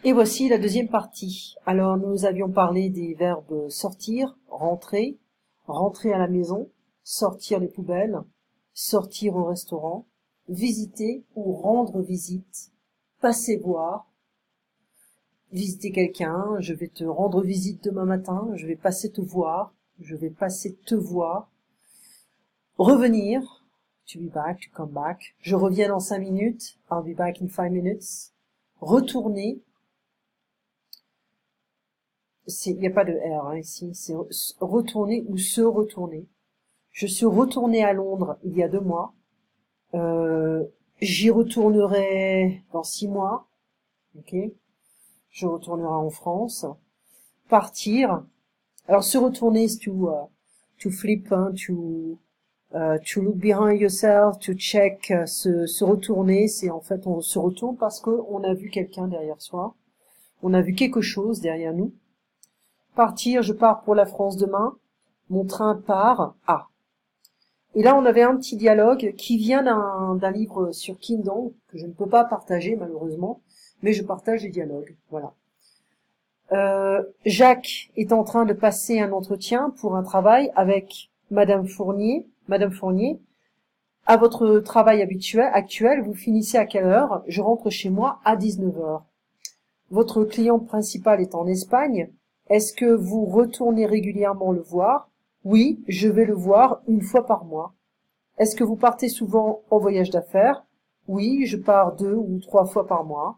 Et voici la deuxième partie. Alors, nous avions parlé des verbes sortir, rentrer, rentrer à la maison, sortir les poubelles, sortir au restaurant, visiter ou rendre visite, passer voir, visiter quelqu'un, je vais te rendre visite demain matin, je vais passer te voir, je vais passer te voir, revenir, to be back, to come back, je reviens dans 5 minutes, I'll be back in 5 minutes, retourner, il n'y a pas de R hein, ici, c'est retourner ou se retourner. Je suis retournée à Londres il y a 2 mois. J'y retournerai dans 6 mois. Ok. Je retournerai en France. Partir. Alors se retourner, c'est to flip, hein, to look behind yourself, to check. Se retourner, c'est en fait on se retourne parce que on a vu quelqu'un derrière soi. On a vu quelque chose derrière nous. Partir, je pars pour la France demain. Mon train part à. Et là, on avait un petit dialogue qui vient d'un livre sur Kindle, que je ne peux pas partager malheureusement, mais je partage les dialogues. Voilà. Jacques est en train de passer un entretien pour un travail avec Madame Fournier. Madame Fournier, à votre travail actuel, vous finissez à quelle heure? Je rentre chez moi à 19 heures. Votre client principal est en Espagne. Est-ce que vous retournez régulièrement le voir? Oui, je vais le voir 1 fois par mois. Est-ce que vous partez souvent en voyage d'affaires? Oui, je pars 2 ou 3 fois par mois.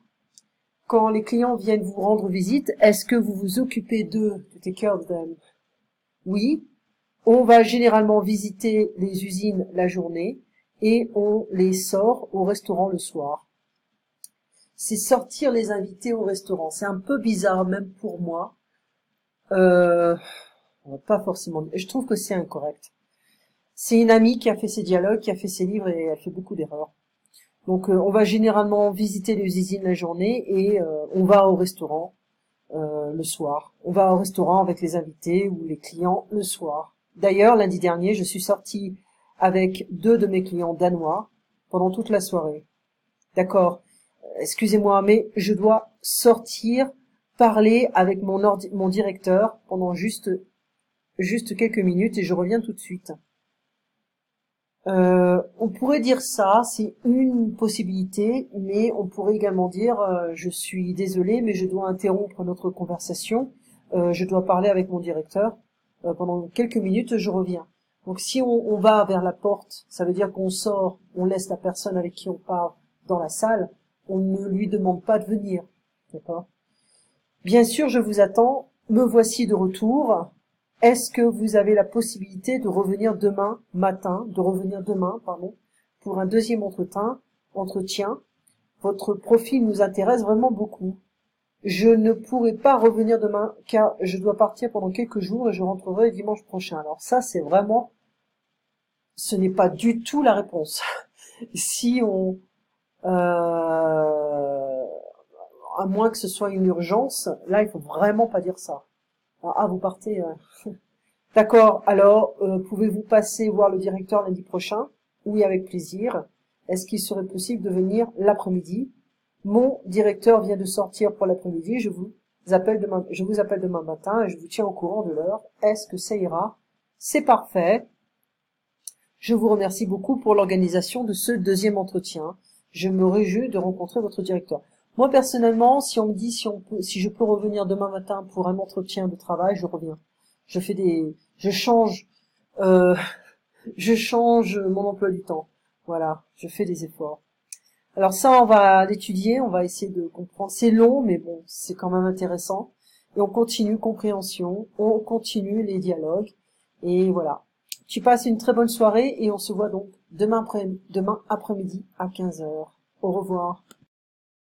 Quand les clients viennent vous rendre visite, est-ce que vous vous occupez d'eux? To take care of them? Oui. On va généralement visiter les usines la journée et on les sort au restaurant le soir. C'est sortir les invités au restaurant. C'est un peu bizarre même pour moi. Pas forcément. Je trouve que c'est incorrect. C'est une amie qui a fait ses dialogues, qui a fait ses livres et elle fait beaucoup d'erreurs. Donc on va généralement visiter les usines la journée et on va au restaurant le soir. On va au restaurant avec les invités ou les clients le soir. D'ailleurs, lundi dernier, je suis sortie avec 2 de mes clients danois pendant toute la soirée. D'accord. Excusez-moi, mais je dois sortir, parler avec mon directeur pendant juste quelques minutes et je reviens tout de suite. On pourrait dire ça, c'est une possibilité, mais on pourrait également dire je suis désolée, mais je dois interrompre notre conversation, je dois parler avec mon directeur, pendant quelques minutes, je reviens. Donc si on va vers la porte, ça veut dire qu'on sort, on laisse la personne avec qui on parle dans la salle, on ne lui demande pas de venir, d'accord? Bien sûr, je vous attends, me voici de retour. Est-ce que vous avez la possibilité de revenir demain, pour un deuxième entretien? Votre profil nous intéresse vraiment beaucoup. Je ne pourrai pas revenir demain car je dois partir pendant quelques jours et je rentrerai dimanche prochain. Alors ça, c'est vraiment, ce n'est pas du tout la réponse. Si on, à moins que ce soit une urgence, là, il faut vraiment pas dire ça. Ah, vous partez. D'accord. Alors, pouvez-vous passer voir le directeur lundi prochain? Oui, avec plaisir. Est-ce qu'il serait possible de venir l'après-midi? Mon directeur vient de sortir pour l'après-midi. Je vous appelle demain matin et je vous tiens au courant de l'heure. Est-ce que ça ira? C'est parfait. Je vous remercie beaucoup pour l'organisation de ce deuxième entretien. Je me réjouis de rencontrer votre directeur. Moi, personnellement, si on me dit si je peux revenir demain matin pour un entretien de travail, je reviens. Je change mon emploi du temps. Voilà, je fais des efforts. Alors ça, on va l'étudier, on va essayer de comprendre. C'est long, mais bon, c'est quand même intéressant. Et on continue compréhension, on continue les dialogues. Et voilà. Tu passes une très bonne soirée et on se voit donc demain après-midi à 15 heures. Au revoir.